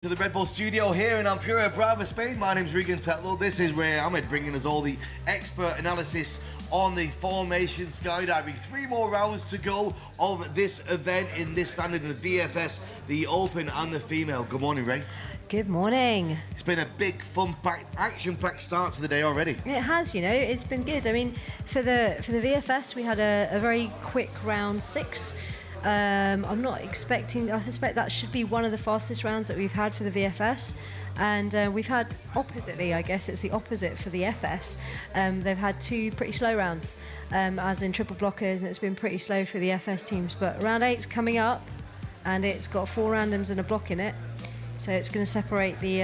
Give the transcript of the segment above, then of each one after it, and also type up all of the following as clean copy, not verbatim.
To the Red Bull studio here in Ampura, Brava, Spain. My name's Regan Tetlow. This is Ray Ahmed bringing us all the expert analysis on the formation skydiving. 3 more rounds to go of this event in this standard of the VFS, the Open and the Female. Good morning, Ray. Good morning. It's been a big, fun-packed, action-packed start to the day already. It has, you know, it's been good. I mean, for the VFS, we had a very quick round 6. I'm not expecting, I suspect that should be one of the fastest rounds that we've had for the VFS. And we've had oppositely, I guess it's the opposite for the FS. They've had 2 pretty slow rounds, as in triple blockers, and it's been pretty slow for the FS teams. But round 8's coming up, and it's got 4 randoms and a block in it. So it's going to separate the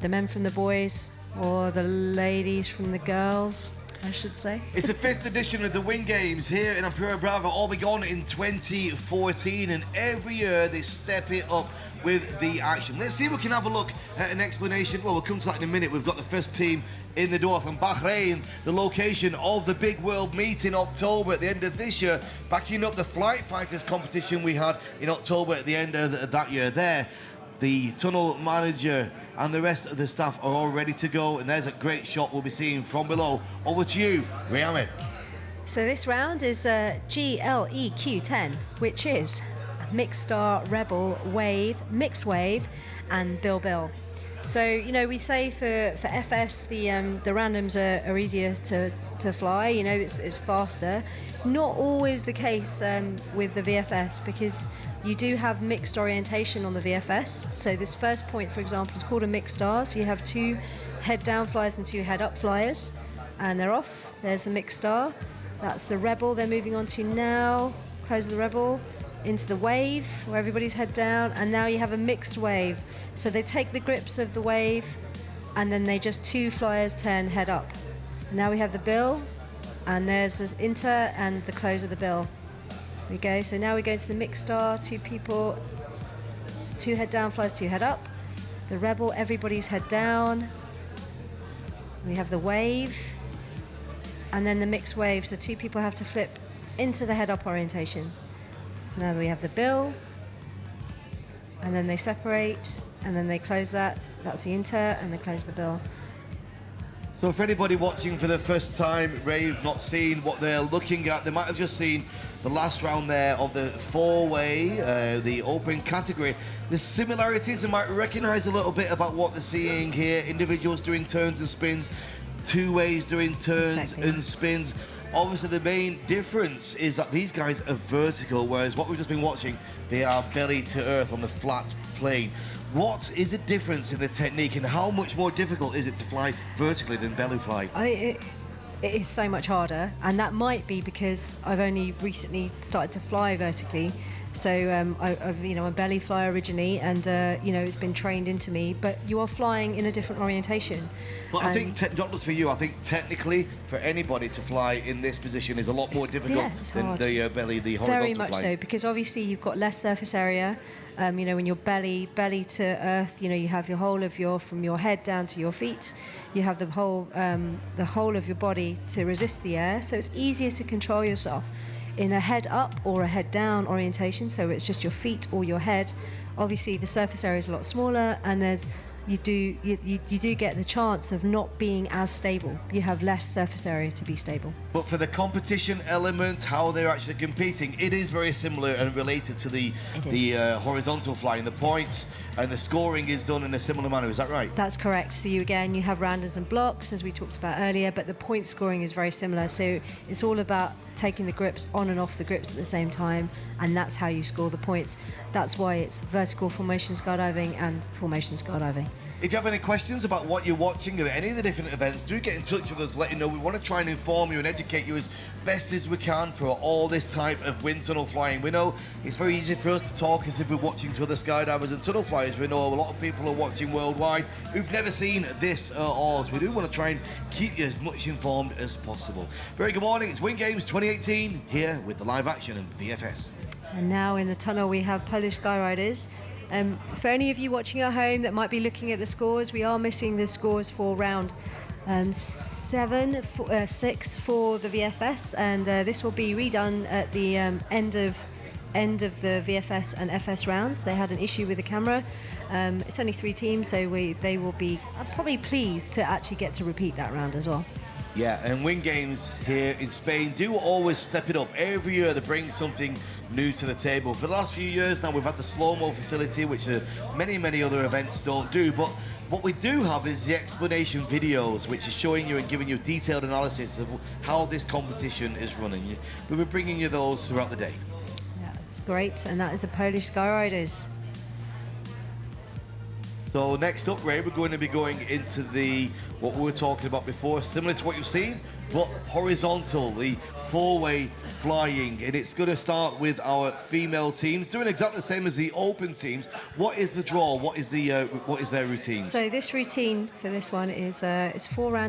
men from the boys, or the ladies from the girls, I should say. It's the 5th edition of the Wing Games here in Ampura Brava, all begun in 2014, and every year they step it up with the action. Let's see if we can have a look at an explanation. Well, we'll come to that in a minute. We've got the first team in the door from Bahrain, the location of the big world meet in October at the end of this year, backing up the Flight Fighters competition we had in October at the end of that year there. The tunnel manager and the rest of the staff are all ready to go, and there's a great shot we'll be seeing from below. Over to you, Ray Ahmed. So this round is GLEQ10, which is Mixed Star, Rebel, Wave, Mixed Wave, and Bill Bill. So, you know, we say for FS the randoms are easier to fly, you know, it's faster. Not always the case with the VFS, because you do have mixed orientation on the VFS. So this first point, for example, is called a mixed star. So you have 2 head down flyers and 2 head up flyers, and they're off. There's a mixed star. That's the Rebel they're moving on to now. Close the Rebel into the Wave, where everybody's head down, and now you have a mixed Wave. So they take the grips of the Wave, and then they just 2 flyers turn head up. Now we have the Bill, and there's this inter and the close of the Bill. There we go. So now we go into the mixed star, 2 people, 2 head down flyers, 2 head up. The Rebel, everybody's head down. We have the Wave, and then the mixed Wave. So 2 people have to flip into the head up orientation. Now we have the Bill, and then they separate, and then they close that. That's the inter, and they close the Bill. So for anybody watching for the first time, Ray, not seen what they're looking at, they might have just seen the last round there of the 4-way, the open category. The similarities, they might recognize a little bit about what they're seeing here. Individuals doing turns and spins, 2-ways doing turns and spins. Obviously the main difference is that these guys are vertical, whereas what we've just been watching, they are belly to earth on the flat plane. What is the difference in the technique, and how much more difficult is it to fly vertically than belly fly? It is so much harder, and that might be because I've only recently started to fly vertically. So I'm a belly flyer originally, and you know, it's been trained into me. But you are flying in a different orientation. But I think, not just for you, I think technically for anybody to fly in this position is a lot more difficult than the belly, the horizontal Very much flying. so, because obviously you've got less surface area. You know, when you're belly to earth, you know, you have your whole of from your head down to your feet. You have the whole of your body to resist the air, so it's easier to control yourself in a head up or a head down orientation. So it's just your feet or your head. Obviously, the surface area is a lot smaller, and you do get the chance of not being as stable. You have less surface area to be stable. But for the competition element, how they're actually competing, it is very similar and related to the horizontal flying. The points and the scoring is done in a similar manner, is that right? That's correct. So you have randoms and blocks, as we talked about earlier, but the point scoring is very similar. So it's all about taking the grips on and off the grips at the same time, and that's how you score the points. That's why it's vertical formation skydiving and formation skydiving. If you have any questions about what you're watching or any of the different events, do get in touch with us, let you know. We want to try and inform you and educate you as best as we can for all this type of wind tunnel flying. We know it's very easy for us to talk as if we're watching to other skydivers and tunnel flyers. We know a lot of people are watching worldwide who've never seen this at all, so we do want to try and keep you as much informed as possible. Very good morning, it's Wing Games 2018 here with the live action and VFS. And now in the tunnel we have Polish Skyriders. For any of you watching at home that might be looking at the scores, we are missing the scores for round 6 for the VFS, and this will be redone at the end of end of the VFS and FS rounds. They had an issue with the camera. It's only 3 teams, so they will be probably pleased to actually get to repeat that round as well. Yeah, and Win Games here in Spain do always step it up. Every year they bring something new to the table. For the last few years now, we've had the slow-mo facility, which many other events don't do. But what we do have is the explanation videos, which is showing you and giving you detailed analysis of how this competition is running. We'll be bringing you those throughout the day. Yeah, it's great, and that is the Polish Skyriders. So next up, Ray, we're going to be going into what we were talking about before, similar to what you've seen, but horizontal, the 4-way flying, and it's going to start with our female teams doing exactly the same as the open teams. What is the draw? What is their routine? So this routine for this one is it's 4 rounds.